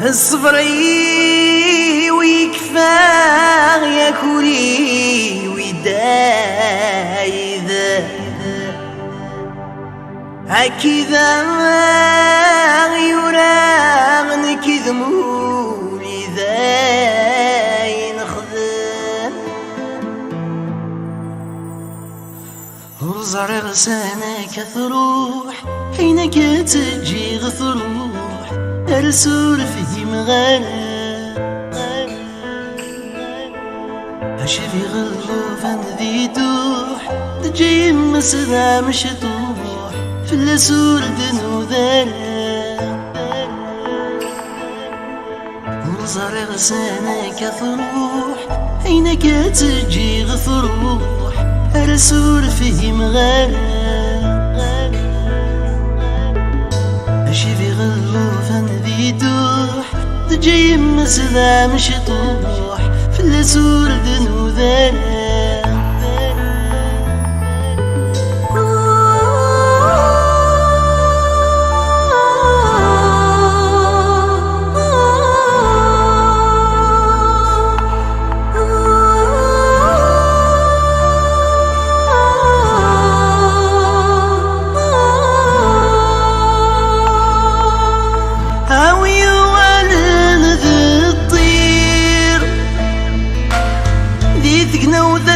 الصبري ويكفى ياكلي ويدايذ هكذا يراغن كذمولي ذاي نخذ وزرع لسانك ثروح حينك تجي غثروح الرسول فيه مغانا هشفي غلوفا ذي دوح تجي مسنا مشطوح في الأسور دنو ذانا وزرع لسانك ثروح حينك تجي غثروح الرسول فيه مغانا شفي غلوفا ذي دوح تجي مسنا مشطوح في الأسور دنو ذانا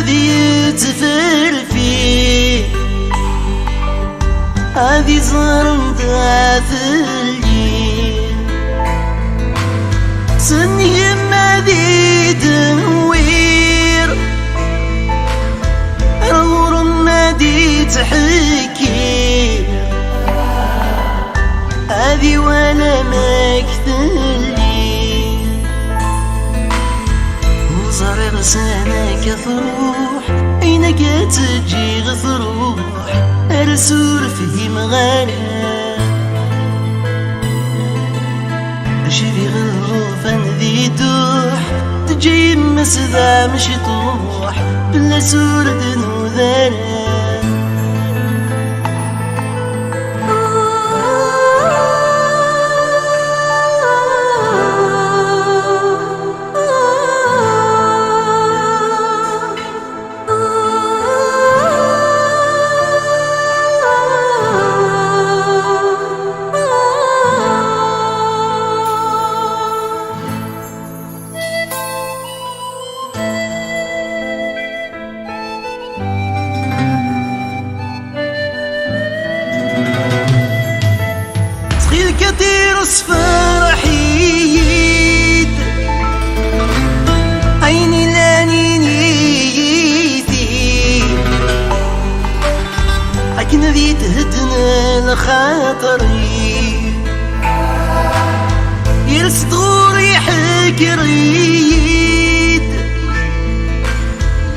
ذي تفر فيه هذي صار ثلجين سني ما ذي تنوير الغور ما ذي تحكي هذي ولا مكتلي وصار لسانك ثروح عينك تجي غثروح الرسول فيه مغانا شفي غلوفا ذي دوح تجي مسذا مشطوح بالأسور دنو ذانا كثير صفر حيد عيني لانينيتي عكن ذي تهدنا لخاطري يرس دغوري حكريد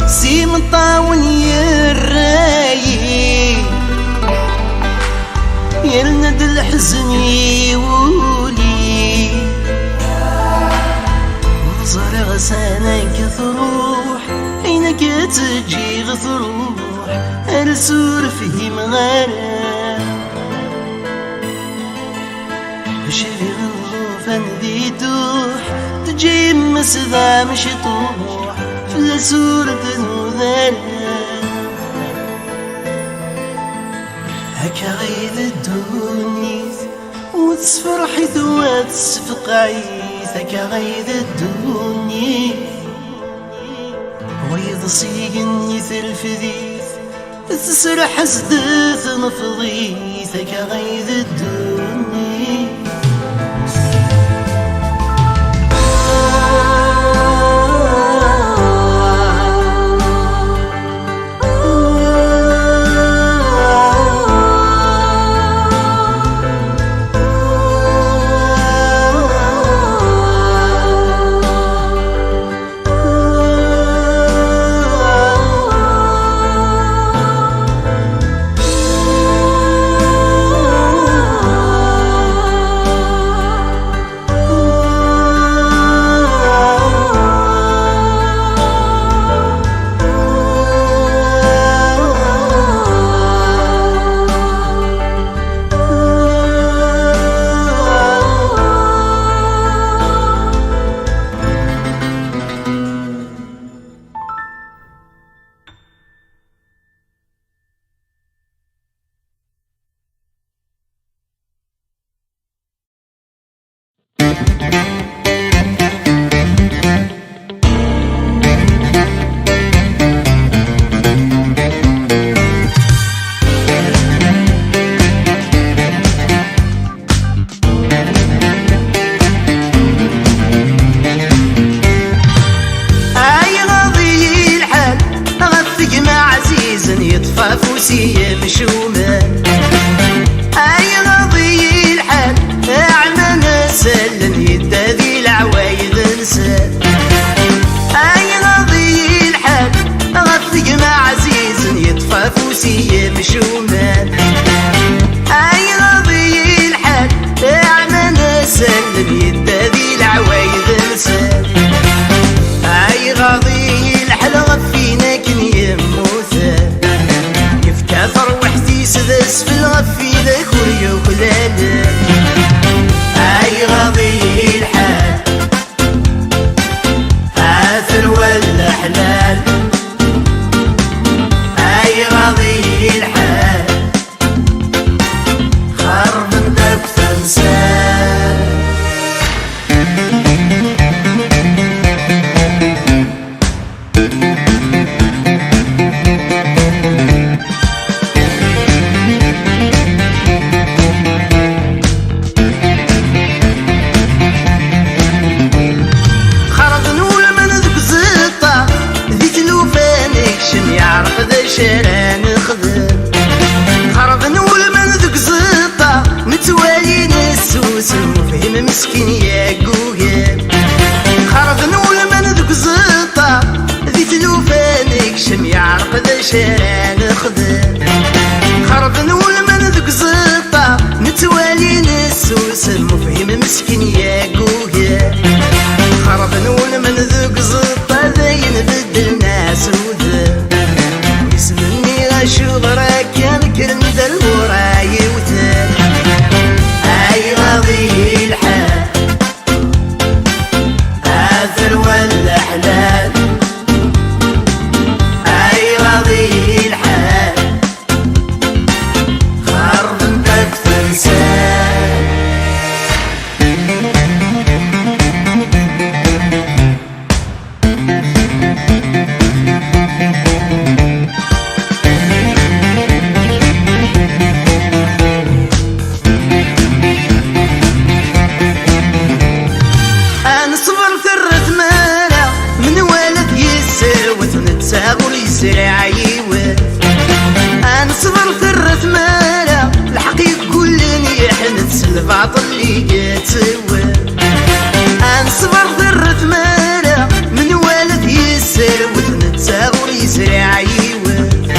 سيم الطاون يرايد يلند الحزن يولي وصار غسانك ثروح حينك تجي غثروح الرسول فيه مغانا شفي غلوفا ذي دوح تجي مسذا مشطوح في الأسور دنو ذانا هكا غيد الدنيا وتصفر حيث وتصفق عيث هكا غيد الدنيا ويض صيقن يثر فذيث تسرح سدث نفضيث هكا غيد الدنيا فوسية مشومة أي غضي الحال أعمى نسل يدا ذي العوايد نسال أي غضي الحال غثق مع عزيز يطفى فوسية مشومة أي غضي الحال أعمى نسل يدا ذي العوايد نسال أي غضي الحال غفينا كن يموثال كثر وحدي سدس في الغفي ذاك وريو كلاله أي غضي الحال آثر ولا حلال أي غضي الحال خرب انت بتنسال شارع نخدم خرب نول من ذوك زطة متوالي نسوس وفهم مسكين يا جوجل خرب نول من ذوك زطة ذي تلوفانك شم يعرف ذا شارع نخدم خرب نول من ذوك زطة متوالي نسوس وفهم مسكين يا جوجل خرب نول من ذوك زطة ذا ينبدل ناس وذا اسمني غشغرك يا الكرم ذا الوراي وثال أي غضي الحال آثر ولا حلال أي غضي الحال خرب انت بتنسال يسرع يوث أنا صبر ثرث مالا الحقيق كلني حنت الباطل اللي جاتوه أنا صبر ثرث مالا من والد يسر وثنتاغر يسرع يوث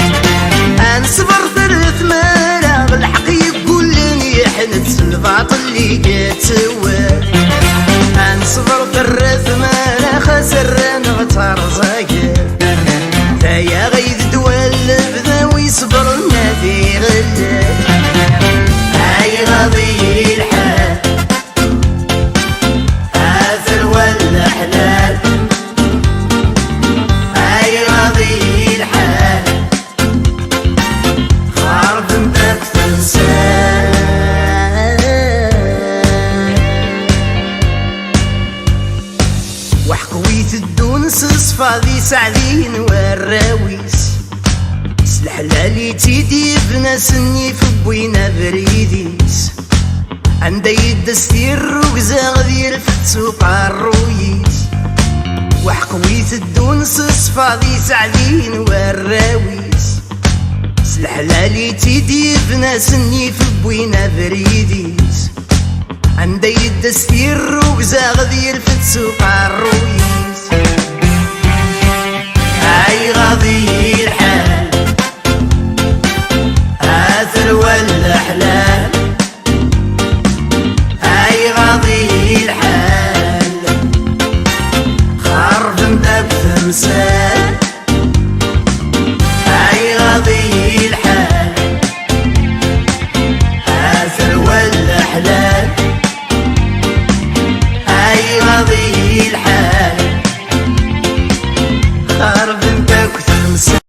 أنا صبر ثرث مالا الحقيق كلني حنت الباطل اللي جاتوه أنا صبر ثرث مالا خسر نغتار زاكر يا غيد دول بذا ويصبر النادي غلال أي غضي الحال آثر ولا حلال أي غضي الحال خرب انت بتنسال وحقويت الدونس صفا ذي سعدين والراويس سلحلالي تيدي بناس اني في بوينا بريديس عندي يدستي الرقزة غذي الفتسوق الرويس وحقويت الدونس صفا ذي سعدين والراويس سلحلالي تيدي بناس اني في بوينا بريديس عندي يدستي الرقزة غذي الفتسوق الرويس أي غضي الحال آثر ولا حلال أي غضي الحال خرب انت بتمثال أي غضي الحال آثر ولا حلال أي غضي الحال خرب انت بتمثال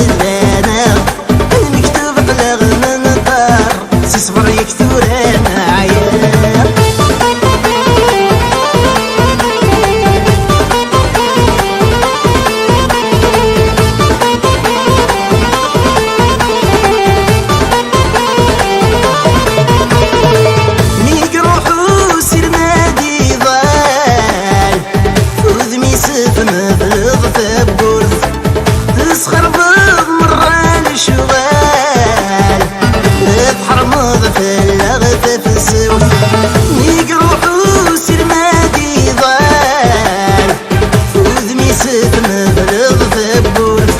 فلانا المكتوب قلق من الدار سي صبر يكتور انا عيان تسخر بض مرة لشغال بحرمض فلغت في السوق يقروح وسير مادي ضال فوذ ميسف مبلغ في بورث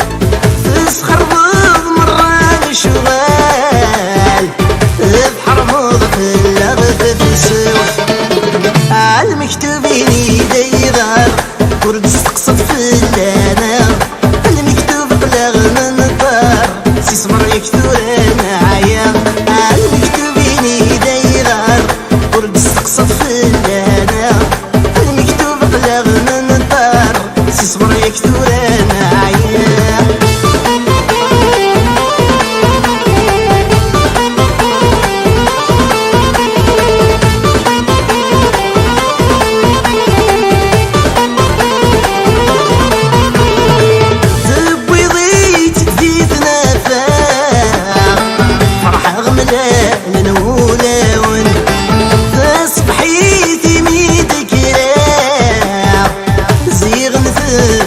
تسخر بض مرة لشغال بحرمض فلغت في السوق عالمكتوبين يدي ضار ورد استقصد في اللانة سي صبر يكثر معايا المكتوبين يدي غار ورد استقصد في اللانة المكتوب بلغ من الدار سي صبر يكثر معايا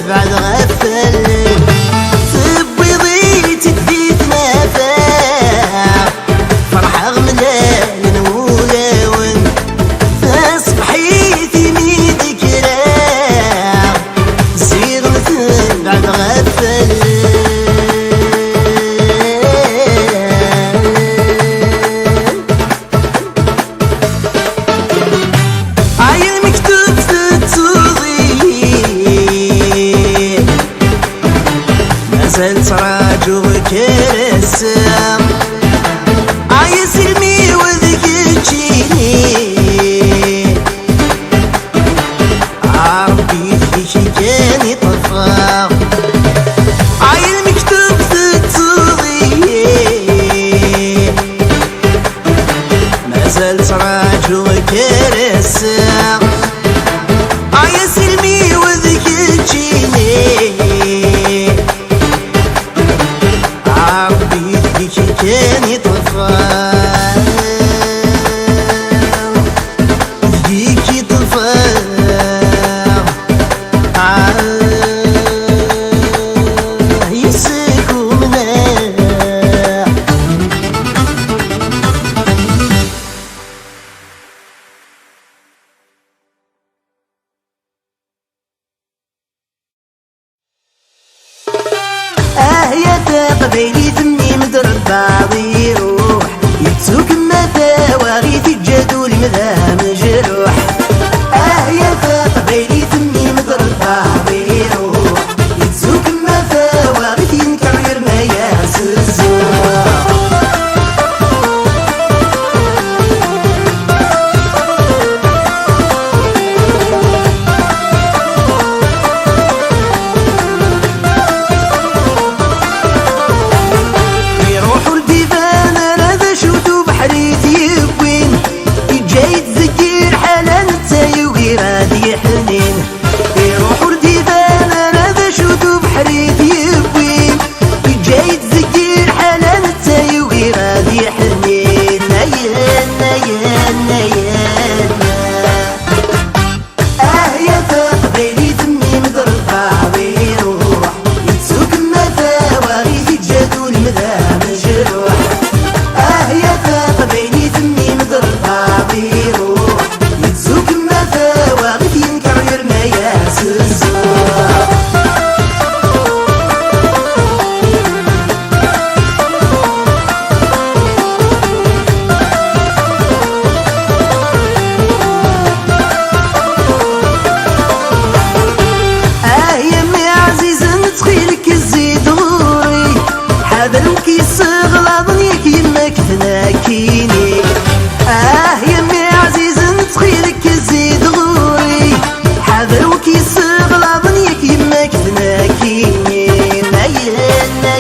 بعد غفل ثبي ضيت تديت نافع فرح غملان نولون فاصبحيتي ميدك راع زيغ مثل بعد غفل عين مكتوب في التوضيح مازال تراجو كرسام عايز المي وذيك تجيني عربي فيك كان يطفى عايل مكتوب في التوضيح مازال تراجو كرسام عايز المي وذيك تجيني كان يطفى يجيك يطفى يسكو منها يا قبيلي ثمي مدرب بعضي يروح يتسوك متى واغيث الجدول مذا مجروح يا قبيلي ثمي مدرب بعضي يروح يتسوك متى واغيث ينكرر ما ياس الزوح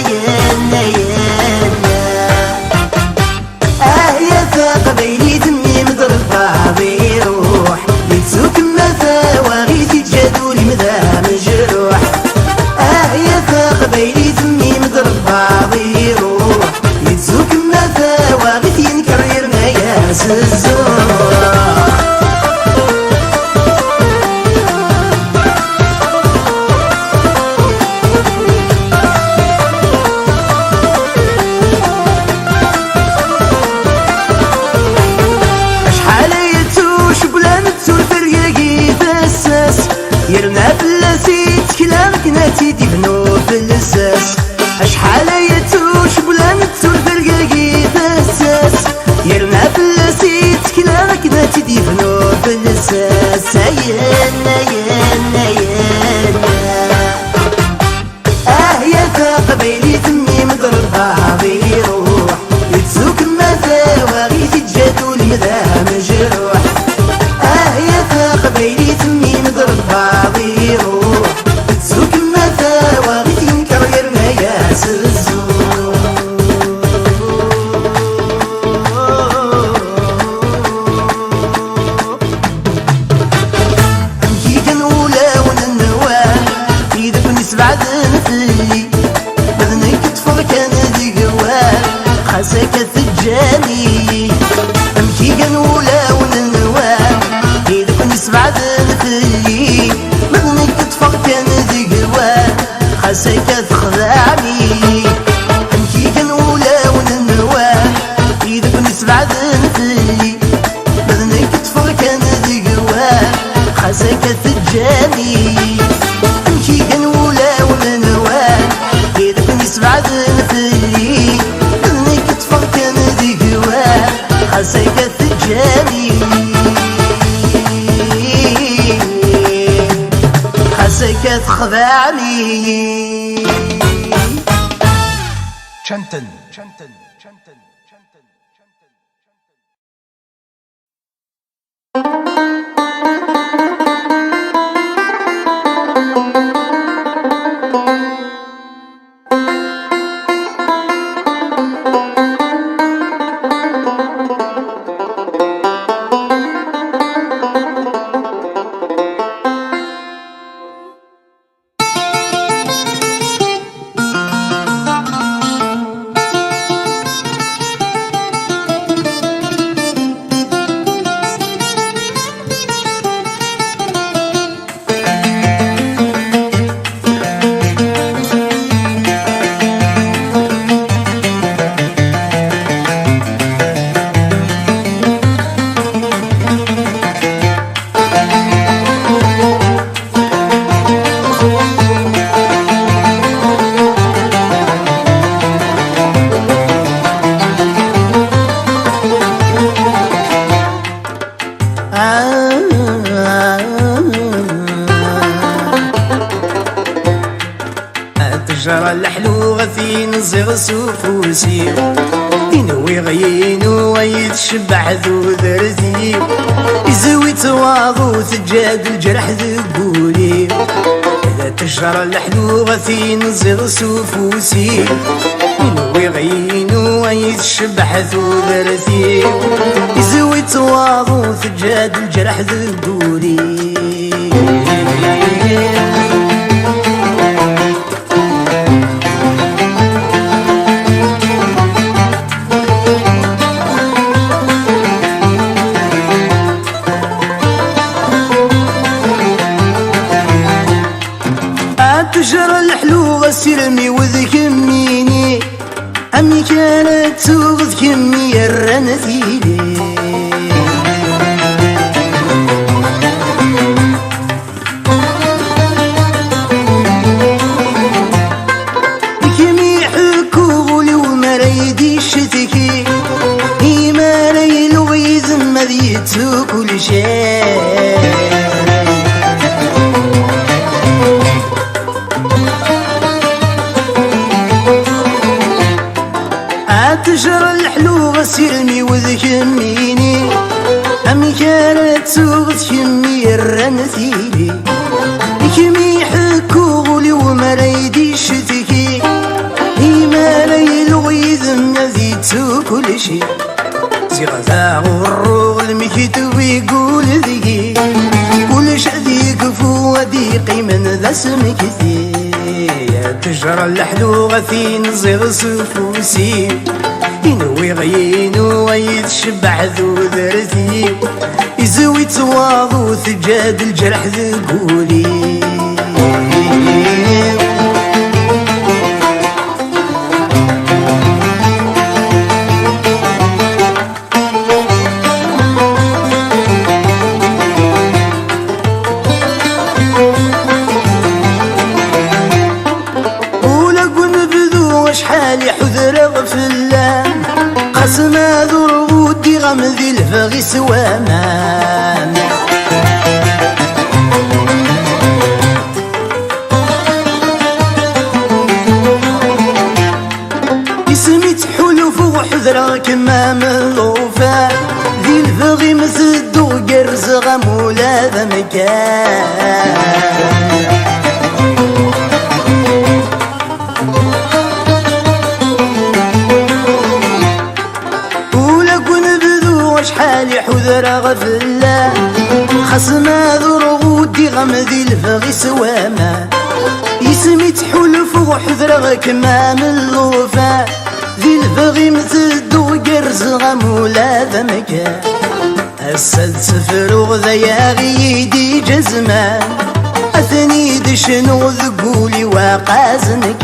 yeah. باضي يروح يتزوك مثاوى غيث ينكر يرمى ياس الزور يرنا فلاسيت كلامك ناتي ديفنو في اللساس اشحال يتوش بلا نتسول في القاقي فاساس يرنا فلاسيت كلامك ناتي ديفنو في اللساس يانا يانا يانا يا ثاق بيلي تمي مضرب باضي يروح يتزوك مثاوى غيث تجادو المذا مجروح يا ثاق بيلي تمي مضرب باضي يروح تزوك مثاوى غيث ينكر يرمى ياس الزور امكي كنولا وننوال ايدك ونسبع ذنفلي بذنك تفض كان ذي قوال خاسك ثجاني امكي كنولا وننوال ايدك ونسبع ذنفلي بذنك تفض كان ذي قوال خاسك تخدعني امكي كنولا وننوال ايدك ونسبع ذنفلي بذنك تفض كان ذي قوال خاسك ثجاني امشي كنولا وننوال ايدك نسبع ذنفلي بذنك تفض كان ذي قوال خاسك ثجاني خاسك تخدعني شنتن شنتن شنتن شنتن التجرى الحلو غثي نزغ سفوسي ينوي غينو ويتشبع ذو ذرتي يزوي تواضو ثجاد الجرح ذقولي التجرى الحلو غثي نزغ سفوسي ينوي غينو ويتشبع ذو ذرتي يزوي تواضو ثجاد الجرح ذقولي تجرى الحلو غسلمي وذكميني أمي كانت توغذ كمي الرنثيلي كمي حكوغلي ومريدي شتكي إيما ليل ويذم مذيتو كل شيء تجرى الحلو غسلمي وذكميني أمي كانت توغذ كمي الرنثيلي كمي حكوغلي ومريدي شتكي إيما ليل ويذم نذيتو كل شي زغزاغ الروغ المكتوب يقول ذي كل شي ذيك فو ذيقي من ذا اسم كثير تجرى الحلو غثين زيغ سفوسي ينوي غينو ويتشبع ذو ذرتي يزوي تواضو ثجاد الجرح ذقولي شحال حذر غفلة قسم ذو رغودي غمذي الفغي سوامان اسمي تحلف وحذر كمام الغوفا ذي الفغي مثدو قرز غمولا ذا مكان شحال حذر غفلة خصم ذو رغودي غمذي الفغي سواما يسمي تحلف وحذر كمام الغوفا ذي الفغي مثدو قرز غمولا ذا مكان السد سفر ذا غيدي جزمان أثني دشنو ذقولي وقازنك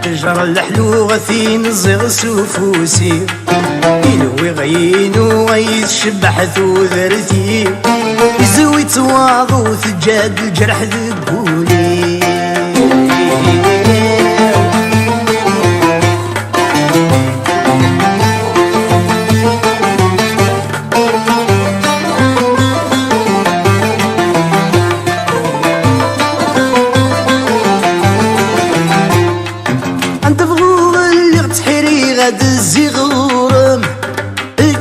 تجرى الحلو غثين الزغ سفوسي ينوي غينو ويتشبح ذو ذرتي يزوي تواضو ثجاد الجرح ذقولي غاد الزغورم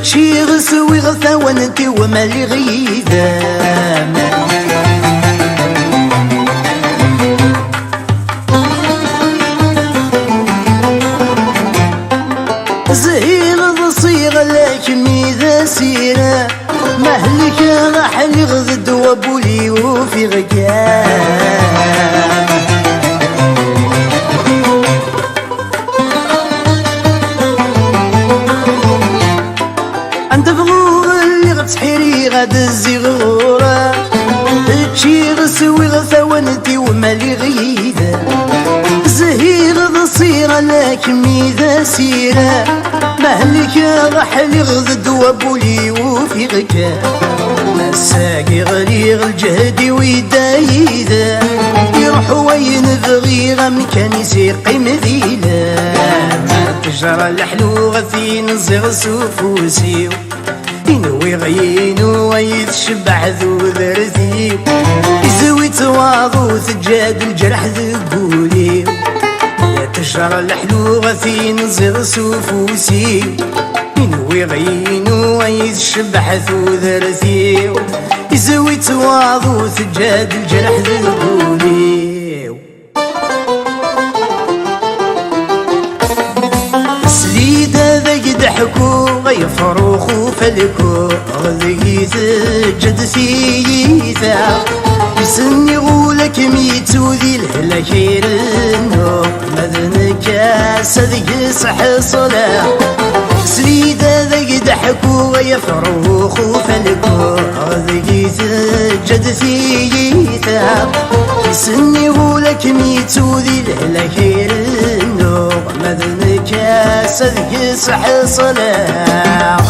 تشي غسوي غثاونتي ومالي غيثام زهير ضصيغ لكن إذا سيرا مهلك راح لغذ دوابولي وفي غكام تحيري غاد الزغورة تشي غسوي غثاونتي ومالي غيثة زهير ضصيرة لكن إذا سيرة مهلك راح لغذ دوابولي وفي غكا مساقي غريغ الجهدي ويدايذا يروح وين بغي غمكان يسيقي مذيلة تجرى الحلو غثين الزغ سفوسي ينوي غينو ويتشبع ذو ذرتي يزوي تواضو ثجاد الجرح ذقولي يا تجرى الحلو غثين زغ سفوسي ينوي غينو ويتشبع ذو ذرتي يزوي تواضو ثجاد الجرح ذقولي سليدة ذا ضحكو غيفروخ فلكو غذيث جد ثيثا بسني غولك ميتو ذي الهلا خير النور مذنك صدق صح صلاة سليدة ذا ضحكو غيفروخ فلكو غذيث جد ثيثا بسني غولك ميتو ذي الهلا خير النور مذنك صدق صح صلاة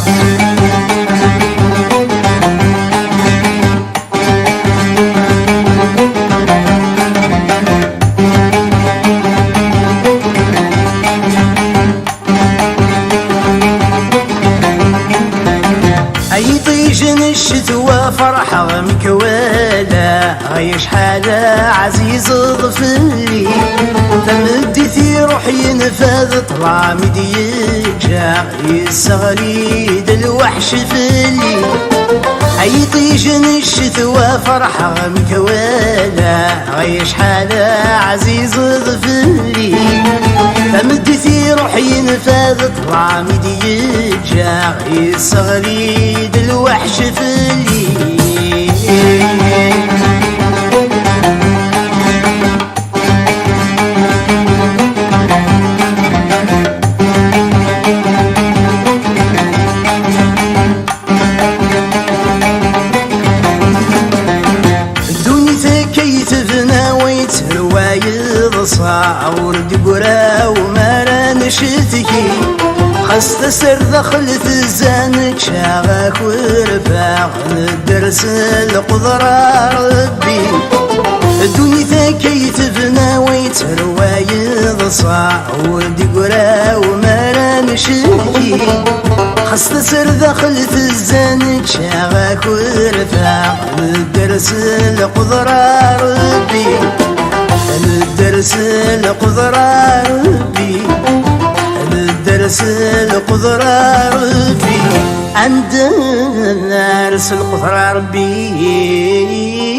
أي طيجن الشتوى فرحة مكوالا غيش حالة عزيز ضفلي تمدي روحي نفاذ طلع مديجا يسغلي دلوحش فلي أي طيجن الشتوى فرحة مكوالا غيش حالة عزيز ضفلي تمدي روحي نفاذ طلع مديجا يسغلي دلوحش فلي مشتكي خاص تسر دخلت الزانك شاغك ورفاق ندرس القدرة ربي الدنيا كيف تفنى ويتروايض صاع ولدي قرا وما مشتكي خاص تسر دخلت الزانك شاغك ورفاق ندرس القدرة ربي ندرس القدرة ربي ندرس القدرة ربي عند نارس القدرة ربي